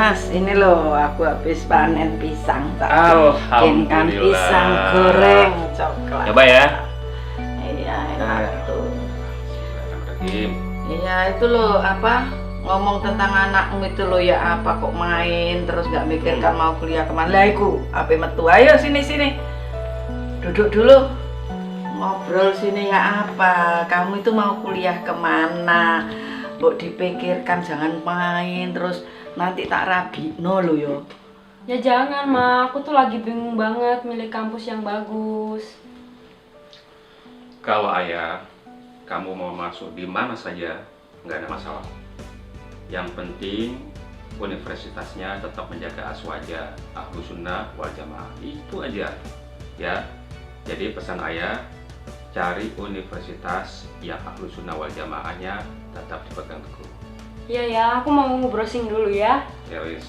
Mas, ini loh aku habis panen pisang. Alhamdulillah. Pisang goreng coklat. Coba ya. Iya, enak tuh. Bismillahirrahmanirrahim. Iya, itu loh apa? Ngomong tentang anakmu itu loh ya apa kok main terus nggak mikirkan mau kuliah kemana? Lah iku, ape metu. Ayo sini. Duduk dulu. Ngobrol sini ya apa? Kamu itu mau kuliah kemana? Mbok dipikirkan jangan main terus nanti tak rabino lo yo. Ya jangan Ma, aku tuh lagi bingung banget milih kampus yang bagus. Kalau ayah, kamu mau masuk di mana saja, nggak ada masalah. Yang penting universitasnya tetap menjaga aswaja, ahlu sunnah wal jamaah, itu aja ya. Jadi pesan ayah, cari universitas yang ahlu sunnah wal jamaahnya tetap dipegang teguh. Iya ya, aku mau browsing dulu ya. Ya wis.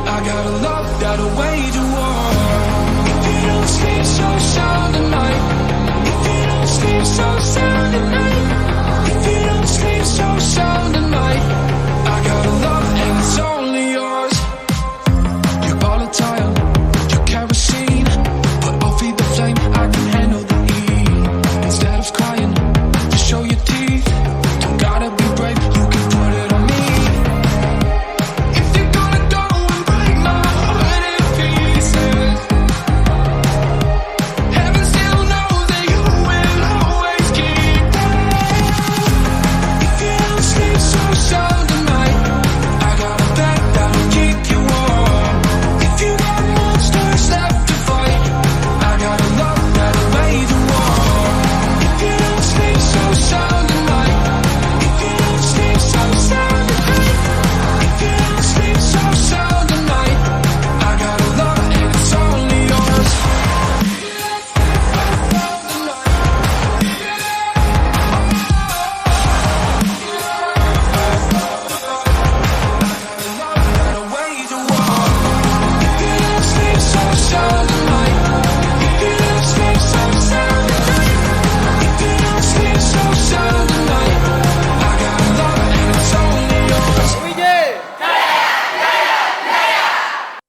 I got a love that'll wage a war. If you don't sleep so sound